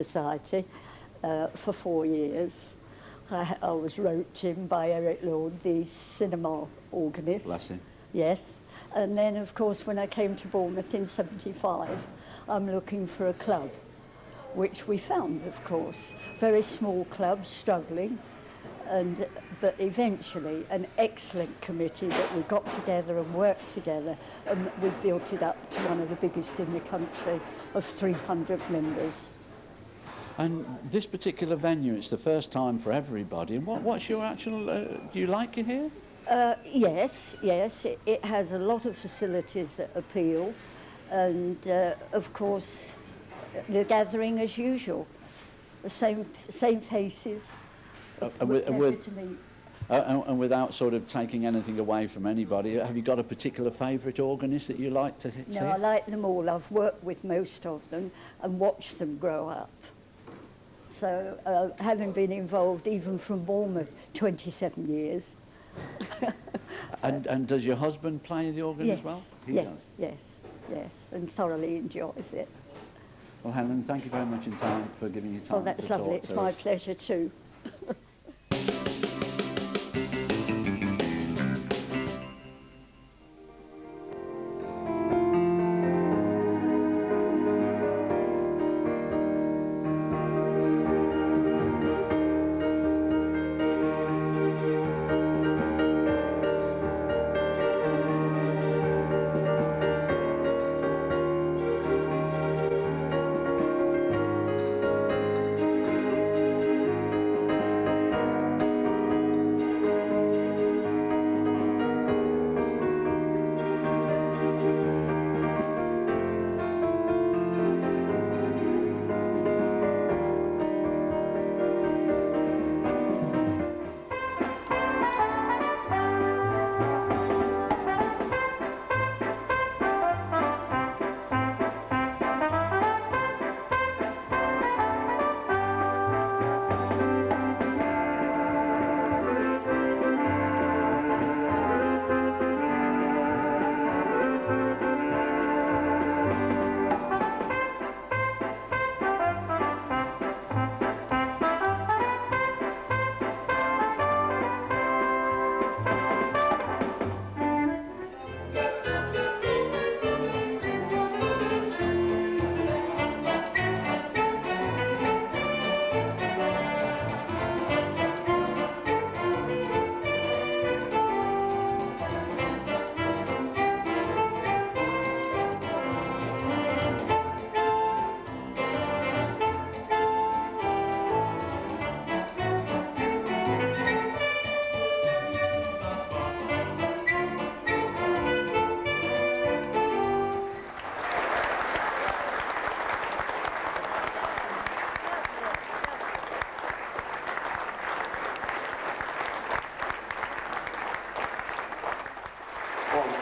Society for 4 years. I was roped in by Eric Lord, the cinema organist. Bless him. Yes. And then, of course, when I came to Bournemouth in '75, I'm looking for a club, which we found, of course. Very small club, struggling, but eventually an excellent committee that we got together and worked together, and we built it up to one of the biggest in the country, of 300 members. And this particular venue, it's the first time for everybody. And what's your actual, do you like it here? Yes, it has a lot of facilities that appeal, and of course the gathering as usual, the same faces. Pleasure to meet. And without sort of taking anything away from anybody, have you got a particular favourite organist that you like to see? No, I like them all. I've worked with most of them and watched them grow up. So, having been involved even from Bournemouth 27 years. And does your husband play the organ yes, as well? He does. Yes, and thoroughly enjoys it. Well, Helen, thank you very much in time for giving you time. Oh, that's lovely. It's my pleasure too.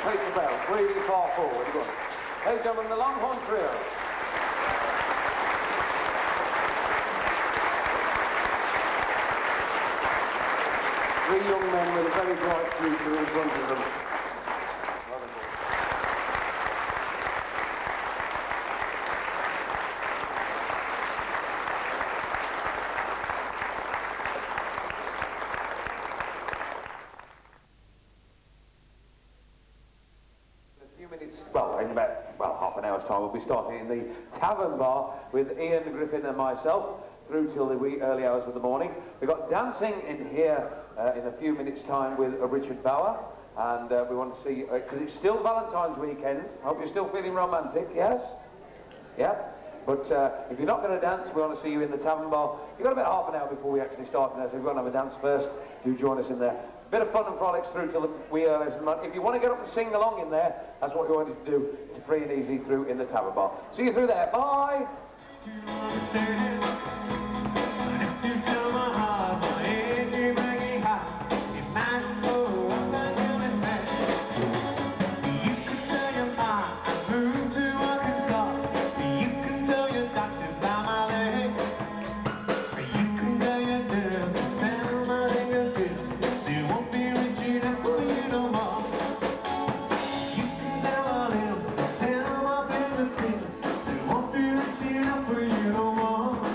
Take the bell, 3, 4, forward, good. Ladies and gentlemen, the Longhorn Trio. Three young men with a very bright future in front of them. In about half an hour's time, we'll be starting in the Tavern Bar with Ian Griffin and myself through till the wee early hours of the morning. We've got dancing in here in a few minutes' time with Richard Bauer, and we want to see, because it's still Valentine's weekend. I hope you're still feeling romantic, yes? Yeah? But if you're not going to dance, we want to see you in the Tavern Bar. You've got about half an hour before we actually start now, so if you want to have a dance first, do join us in there. Bit of fun and frolics through till the wee early hours of the morning. If you want to get up and sing along in there, that's what we wanted to do, to free and easy through in the Tavern Bar. See you through there. Bye! Tell my fingertips, they won't be reaching out for you no more.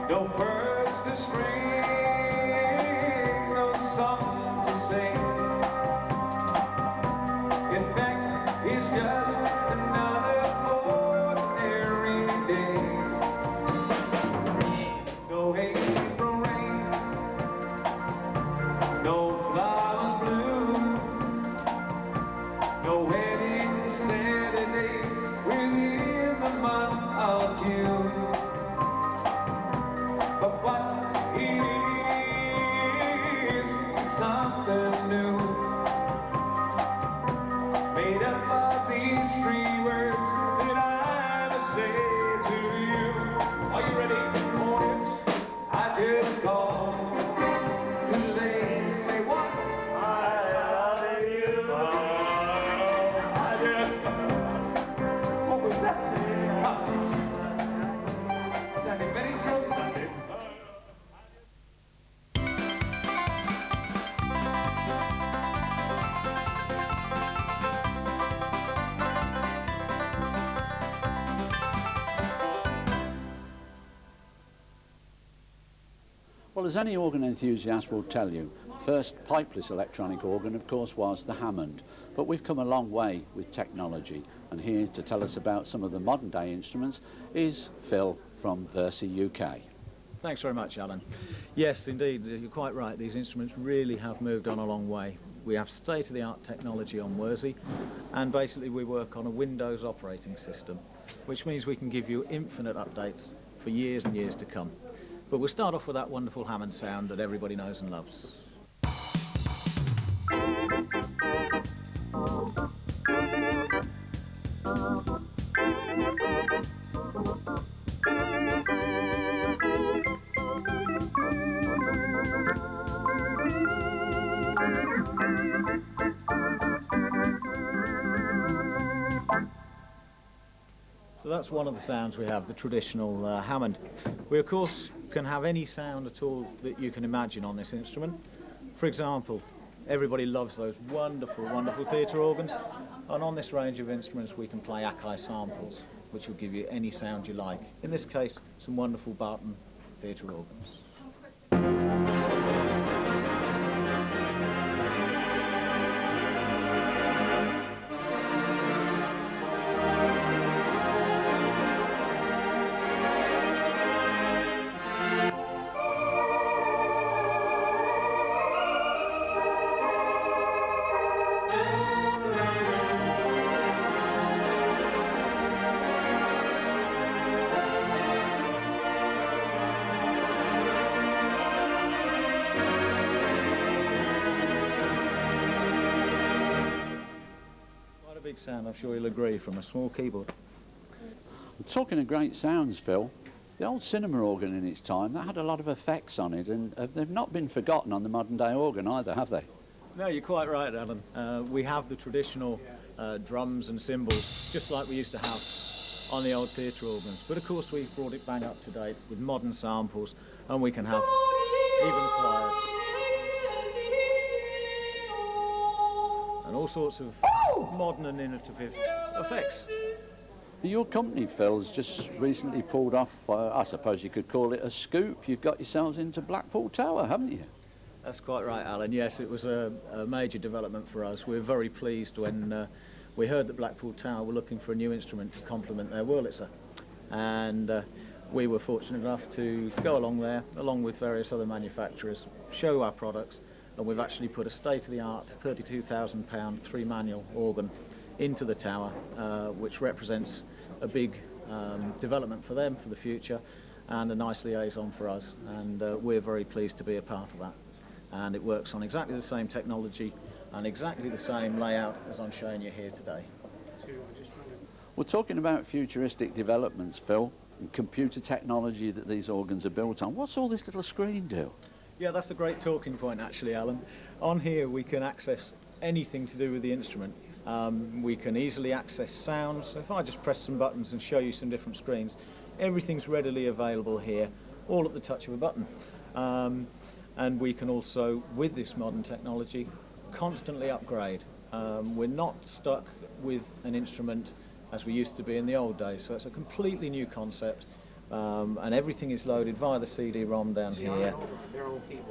No first of spring, no song to sing. In fact, it's just another ordinary day. No April rain, no flowers bloom, no wedding Saturday within the month of June. But what it is something new, made up of these three words that I must say to you. Are you ready, audience? I just called to say what? I love you. I just called. What was that? Sounding very true. Well, as any organ enthusiast will tell you, first pipeless electronic organ, of course, was the Hammond. But we've come a long way with technology, and here to tell us about some of the modern day instruments is Phil from Versi UK. Thanks very much, Alan. Yes, indeed, you're quite right. These instruments really have moved on a long way. We have state-of-the-art technology on Versi, and basically we work on a Windows operating system, which means we can give you infinite updates for years and years to come. But we'll start off with that wonderful Hammond sound that everybody knows and loves. So that's one of the sounds we have, the traditional Hammond. We of course can have any sound at all that you can imagine on this instrument. For example, everybody loves those wonderful, wonderful theatre organs, and on this range of instruments we can play Akai samples, which will give you any sound you like. In this case, some wonderful Barton theatre organs. Big sound, I'm sure you'll agree, from a small keyboard. Talking of great sounds, Phil, the old cinema organ in its time, that had a lot of effects on it, and they've not been forgotten on the modern day organ either, have they? No, you're quite right, Alan. We have the traditional drums and cymbals, just like we used to have on the old theatre organs. But of course we've brought it bang up to date with modern samples, and we can have even choirs and all sorts of modern and innovative effects. Your company, Phil, has just recently pulled off, I suppose you could call it a scoop. You've got yourselves into Blackpool Tower, haven't you? That's quite right, Alan. Yes, it was a major development for us. We were very pleased when we heard that Blackpool Tower were looking for a new instrument to complement their Wurlitzer. And we were fortunate enough to go along there, along with various other manufacturers, show our products, and we've actually put a state-of-the-art £32,000 three-manual organ into the tower, which represents a big development for them for the future and a nice liaison for us, and we're very pleased to be a part of that. And it works on exactly the same technology and exactly the same layout as I'm showing you here today. We're talking about futuristic developments, Phil, and computer technology that these organs are built on. What's all this little screen do? Yeah, that's a great talking point actually, Alan. On here we can access anything to do with the instrument. We can easily access sounds. So if I just press some buttons and show you some different screens, everything's readily available here, all at the touch of a button. And we can also, with this modern technology, constantly upgrade. We're not stuck with an instrument as we used to be in the old days, so it's a completely new concept, and everything is loaded via the CD-ROM down here.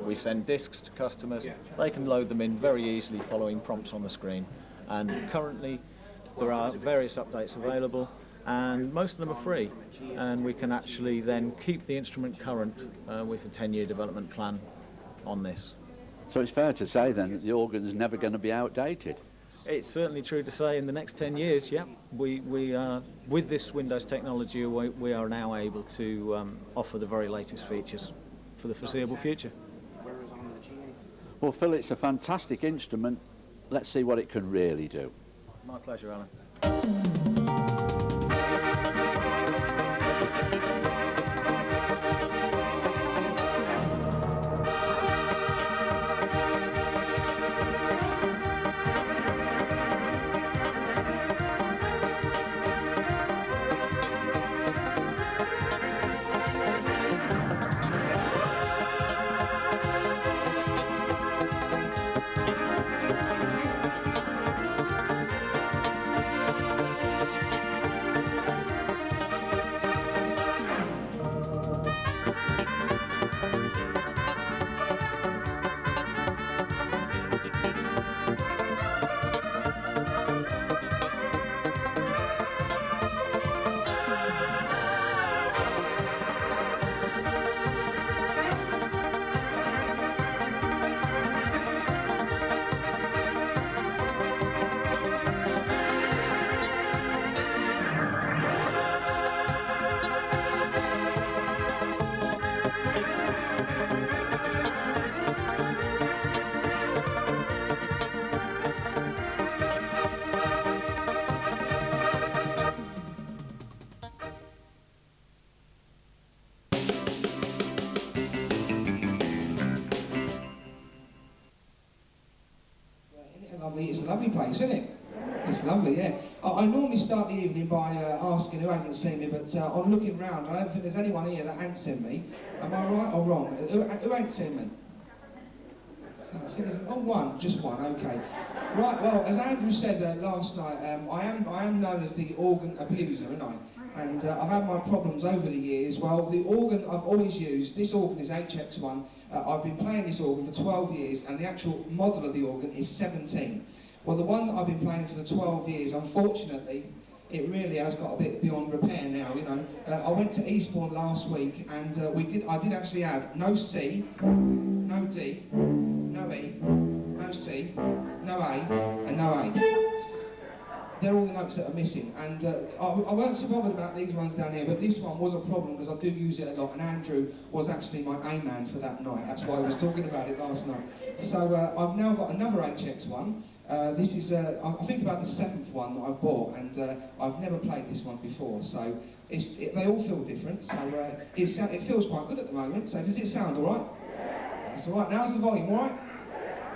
We send discs to customers. They can load them in very easily following prompts on the screen. And currently there are various updates available, and most of them are free, and we can actually then keep the instrument current with a 10-year development plan on this. So it's fair to say then that the organ's never going to be outdated. It's certainly true to say in the next 10 years, yeah, we with this Windows technology, we are now able to offer the very latest features for the foreseeable future. Well, Phil, it's a fantastic instrument. Let's see what it can really do. My pleasure, Alan. It's a lovely place, isn't it? It's lovely, yeah. I normally start the evening by asking who hasn't seen me, but on looking round, I don't think there's anyone here that ain't seen me. Am I right or wrong? Who ain't seen me? Oh, one, just one, okay. Right, well, as Andrew said last night, I am known as the organ abuser, aren't I? And I've had my problems over the years. Well, the organ I've always used, this organ is HX1. I've been playing this organ for 12 years, and the actual model of the organ is 17. Well, the one that I've been playing for the 12 years, unfortunately, it really has got a bit beyond repair now, you know. I went to Eastbourne last week, and I did actually have no C, no D, no E, no C, no A, and no A. They're all the notes that are missing, and I weren't so bothered about these ones down here, but this one was a problem because I do use it a lot, and Andrew was actually my A-man for that night. That's why I was talking about it last night. So I've now got another HX one. This is, I think, about the 7th one that I've bought, and I've never played this one before, so they all feel different, so it feels quite good at the moment. So does it sound all right? That's all right. Now is the volume all right?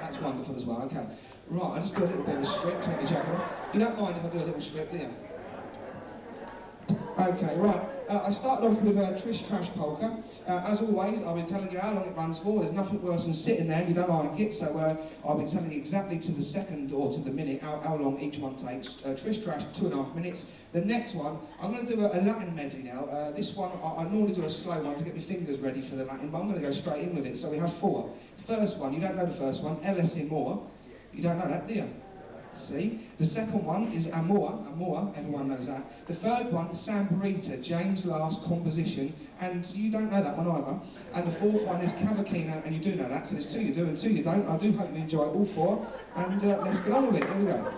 That's wonderful as well, okay. Right, I just do a little bit of a strip, take the jacket off. You don't mind if I do a little strip, do you? Okay, right. I started off with Trish Trash Polka. As always, I've been telling you how long it runs for. There's nothing worse than sitting there and you don't like it, so I've been telling you exactly to the second or to the minute how long each one takes. Trish Trash, 2.5 minutes. The next one, I'm going to do a Latin medley now. This one, I normally do a slow one to get my fingers ready for the Latin, but I'm going to go straight in with it. So we have 4. First one, you don't know the first one, LS in More. You don't know that, do you? See? The second one is Amor, everyone knows that. The third one, Samburita, James' last composition, and you don't know that one either. And the fourth one is Cavaquinho, and you do know that, so there's 2 you do and 2 you don't. I do hope you enjoy all 4, and let's get on with it. Here we go.